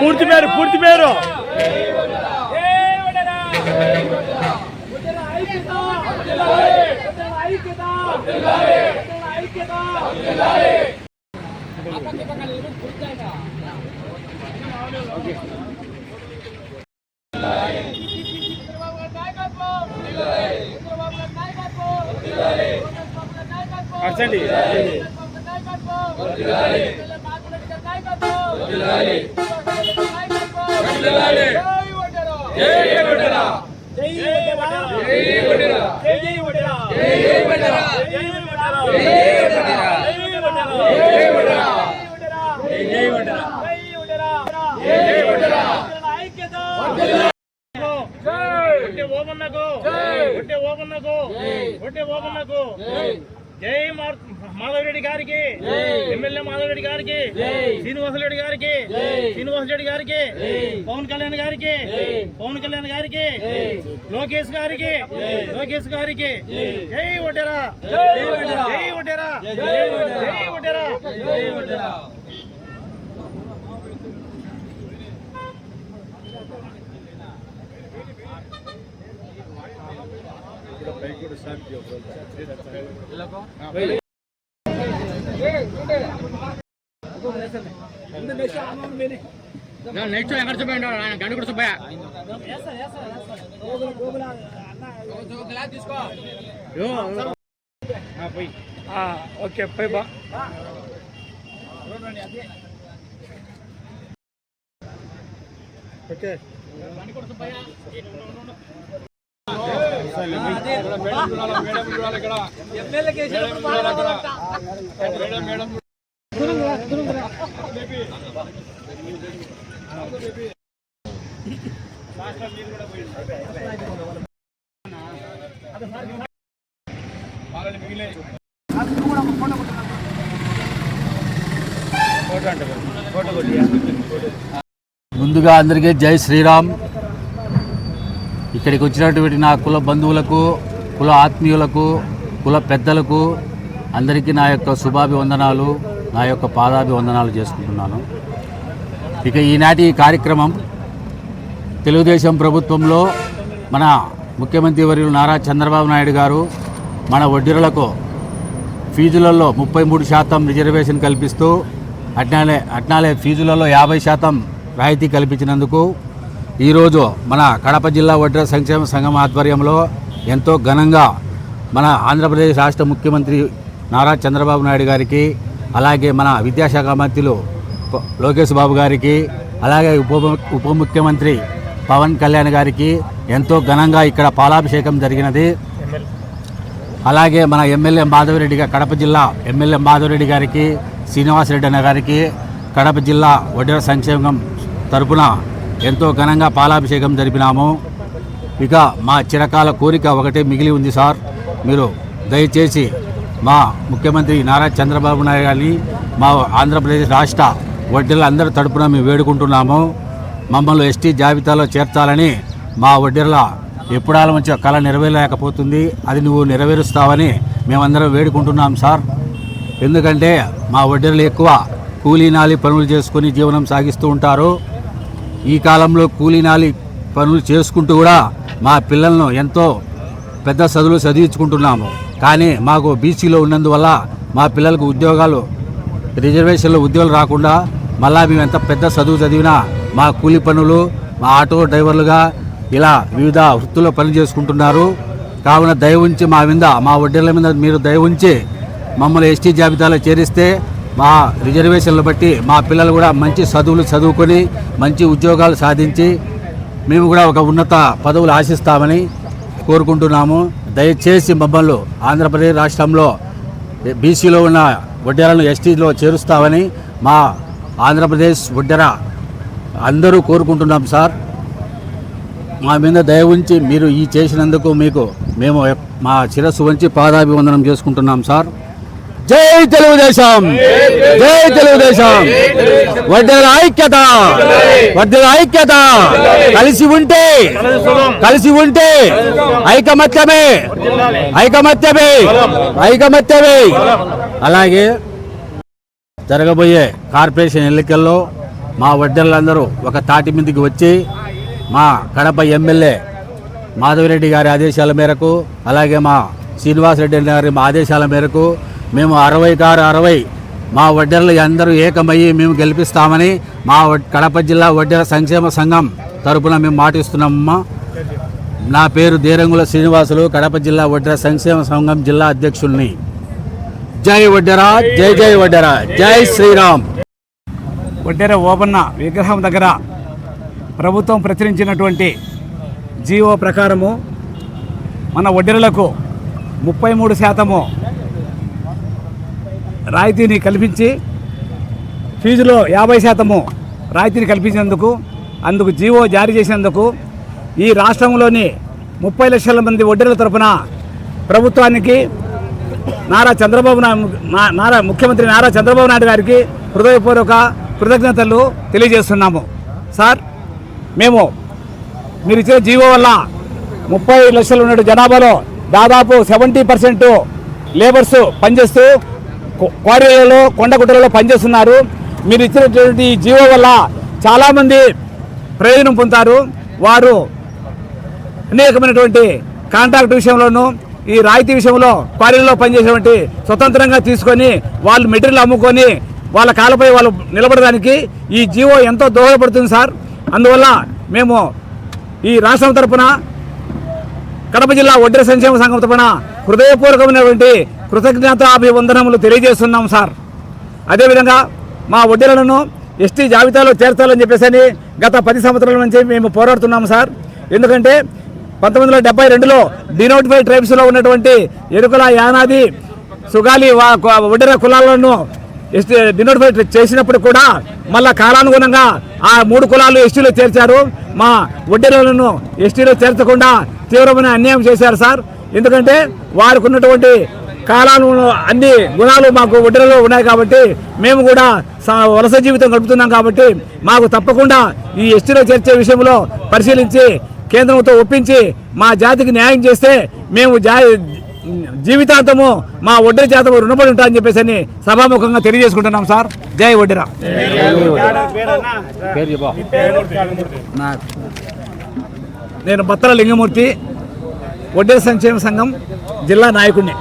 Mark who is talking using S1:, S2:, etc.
S1: పూర్తి పేరు అర్చండి జై మాధవరెడ్డి గారికి, ఎమ్మెల్యే మాధవరెడ్డి గారికి, శ్రీనివాసరెడ్డి గారికి, శ్రీనివాసరెడ్డి గారికి, పవన్ కళ్యాణ్ గారికి, పవన్ కళ్యాణ్ గారికి, లోకేష్ గారికి, లోకేష్ గారికి జై ఒడ్డెరా, జై ఒడ్డెరా, జై ఒడ్డెరా, జై ఒడ్డెరా. నెక్స్ట్ ఎక్కడ చూపండి గండి కూడా చూపా ఓకే పోయి బా ఓకే
S2: ముందుగా అందరికీ జై శ్రీరామ్. ఇక్కడికి వచ్చినటువంటి నా కుల బంధువులకు, కుల ఆత్మీయులకు, కుల పెద్దలకు అందరికీ నా యొక్క శుభాభివందనాలు, నా యొక్క పాదాభివందనాలు చేసుకుంటున్నాను. ఇక ఈనాటి ఈ కార్యక్రమం తెలుగుదేశం ప్రభుత్వంలో మన ముఖ్యమంత్రి వర్యులు నారా చంద్రబాబు నాయుడు గారు మన వడ్డీరులకు ఫీజులలో 33% రిజర్వేషన్ కల్పిస్తూ అట్నాలే ఫీజులలో 50% రాయితీ కల్పించినందుకు ఈరోజు మన కడప జిల్లా వడ్డీర సంక్షేమ సంఘం ఆధ్వర్యంలో ఎంతో ఘనంగా మన ఆంధ్రప్రదేశ్ రాష్ట్ర ముఖ్యమంత్రి నారా చంద్రబాబు నాయుడు గారికి, అలాగే మన విద్యాశాఖ మంత్రులు లోకేష్ బాబు గారికి, అలాగే ఉప ముఖ్యమంత్రి పవన్ కళ్యాణ్ గారికి ఎంతో ఘనంగా ఇక్కడ పాలాభిషేకం జరిగినది. అలాగే మన ఎమ్మెల్యే మాధవరెడ్డి కడప జిల్లా ఎమ్మెల్యే మాధవరెడ్డి గారికి, శ్రీనివాసరెడ్డి అన్న గారికి కడప జిల్లా వడ్డీర సంక్షేమం తరపున ఎంతో ఘనంగా పాలాభిషేకం జరిపినాము. ఇక మా చిరకాల కోరిక ఒకటే మిగిలి ఉంది సార్. మీరు దయచేసి మా ముఖ్యమంత్రి నారా చంద్రబాబు నాయుడు గారిని, మా ఆంధ్రప్రదేశ్ రాష్ట్ర వడ్డీల అందరి తరపున మేము వేడుకుంటున్నాము. మమ్మల్ని ఎస్టీ జాబితాలో చేర్చాలని మా వడ్డీల ఎప్పుడాల మంచి కళ నెరవేరలేకపోతుంది. అది నువ్వు నెరవేరుస్తావని మేమందరం వేడుకుంటున్నాం సార్. ఎందుకంటే మా వడ్డీలు ఎక్కువ కూలీనాలి పనులు చేసుకొని జీవనం సాగిస్తూ ఉంటారు. ఈ కాలంలో కూలీనాలి పనులు చేసుకుంటూ కూడా మా పిల్లలను ఎంతో పెద్ద చదువులు చదివించుకుంటున్నాము. కానీ మాకు బీసీలో ఉన్నందువల్ల మా పిల్లలకు ఉద్యోగాలు రిజర్వేషన్లో ఉద్యోగాలు రాకుండా మళ్ళా మేము ఎంత పెద్ద చదువు చదివినా మా కూలీ పనులు, మా ఆటో డ్రైవర్లుగా ఇలా వివిధ వృత్తుల్లో పని చేసుకుంటున్నారు. కావున దయ ఉంచి మా మీద, మా వడ్డీల మీద మీరు దయ ఉంచి మమ్మల్ని ఎస్టీ జాబితాలో చేరిస్తే మా రిజర్వేషన్లు బట్టి మా పిల్లలు కూడా మంచి చదువులు చదువుకొని మంచి ఉద్యోగాలు సాధించి మేము కూడా ఒక ఉన్నత పదవులు ఆశిస్తామని కోరుకుంటున్నాము. దయచేసి మమ్మల్ని ఆంధ్రప్రదేశ్ రాష్ట్రంలో బీసీలో ఉన్న వడ్డీలను ఎస్టీలో చేరుస్తామని మా ఆంధ్రప్రదేశ్ వడ్డెర అందరూ కోరుకుంటున్నాం సార్. మా మీద దయ ఉంచి మీరు ఈ చేసినందుకు మీకు మేము మా శిరస్సు వంచి పాదాభివందనం చేసుకుంటున్నాం సార్. జై తెలుగుదేశం, జై తెలుగుదేశం. వడ్డెర ఐక్యత, వడ్డెర ఐక్యత. కలిసి ఉంటే, కలిసి ఉంటే ఐకమత్యమే, ఐకమత్యమే, ఐకమత్యమే. అలాగే జరగబోయే కార్పొరేషన్ ఎన్నికల్లో మా వడ్డెర్లందరూ ఒక తాటి మీదకి వచ్చి మా కడప ఎమ్మెల్యే మాధవిరెడ్డి గారి ఆదేశాల మేరకు, అలాగే మా శ్రీనివాసరెడ్డి గారి ఆదేశాల మేరకు మేము 60 మా వడ్డెర్లు అందరూ ఏకమయ్యి మేము గెలిపిస్తామని మా కడప జిల్లా వడ్డెర సంక్షేమ సంఘం తరపున మేము మాటిస్తున్నామమ్మా. నా పేరు దేరంగుల శ్రీనివాసులు, కడప జిల్లా వడ్డెర సంక్షేమ సంఘం జిల్లా అధ్యక్షుల్ని. జై వడ్డెరా, జై జై వడ్డెరా, జై శ్రీరామ్.
S3: వడ్డెర ఓబన్న విగ్రహం దగ్గర ప్రభుత్వం ప్రచురించినటువంటి జీవో ప్రకారము మన వడ్డెరలకు 33% రాయితీని కల్పించి ఫీజులో 50% రాయితీని కల్పించినందుకు, అందుకు జీవో జారీ చేసినందుకు ఈ రాష్ట్రంలోని 30 లక్షల మంది వడ్డెరల తరపున ప్రభుత్వానికి ముఖ్యమంత్రి నారా చంద్రబాబు నాయుడు గారికి హృదయపూర్వక కృతజ్ఞతలు తెలియజేస్తున్నాము. సార్, మేము మీరు ఇచ్చిన జీవో వల్ల 30 లక్షలు ఉన్న జనాభాలో దాదాపు 70% లేబర్స్ పనిచేస్తూ క్వారీలలో, కొండగుట్టలలో పనిచేస్తున్నారు. మీరు ఇచ్చినటువంటి జీవో వల్ల చాలామంది ప్రయోజనం పొందుతారు. వారు అనేకమైనటువంటి కాంట్రాక్ట్ విషయంలోనూ, ఈ రాయితీ విషయంలో క్వారీలలో పనిచేసేటువంటి స్వతంత్రంగా తీసుకొని వాళ్ళు మెటీరియల్ అమ్ముకొని వాళ్ళ కాళ్ళపై వాళ్ళు నిలబడడానికి ఈ జీవో ఎంతో దోహదపడుతుంది సార్. అందువల్ల మేము ఈ రాష్ట్రం తరపున, కడప జిల్లా వడ్డెర సంక్షేమ సంఘం తరపున హృదయపూర్వకమైనటువంటి కృతజ్ఞతాభివందనములు తెలియజేస్తున్నాం సార్. అదేవిధంగా మా వడ్డెరలను ఎస్టీ జాబితాలో చేర్చాలని చెప్పేసి గత 10 సంవత్సరాల నుంచి మేము పోరాడుతున్నాము సార్. ఎందుకంటే 1972లో డినోటిఫైడ్ ట్రైబ్స్లో ఉన్నటువంటి ఎరుకల, యానాది, సుగాలి వడ్డెర కులాలను ఎస్టీ డినోటిఫైడ్ చేసినప్పుడు కూడా మళ్ళా కాలానుగుణంగా ఆ 3 కులాలు ఎస్టీలో చేర్చారు. మా వడ్డెరలను ఎస్టీలో చేర్చకుండా తీవ్రమైన అన్యాయం చేశారు సార్. ఎందుకంటే వారికి ఉన్నటువంటి కాలాలు అన్ని గుణాలు మాకు వడ్డెరలో ఉన్నాయి కాబట్టి మేము కూడా వలస జీవితం గడుపుతున్నాం కాబట్టి మాకు తప్పకుండా ఈ ఎస్టీలో చేర్చే విషయంలో పరిశీలించి కేంద్రంతో ఒప్పించి మా జాతికి న్యాయం చేస్తే మేము జీవితాంతము మా వడ్డెర జాతము రుణపడి ఉంటామని చెప్పేసి సభాముఖంగా తెలియజేసుకుంటున్నాం సార్. జై వడ్డెర. నేను బత్తల లింగమూర్తి, వడ్డెర సంక్షేమ సంఘం జిల్లా నాయకుడిని.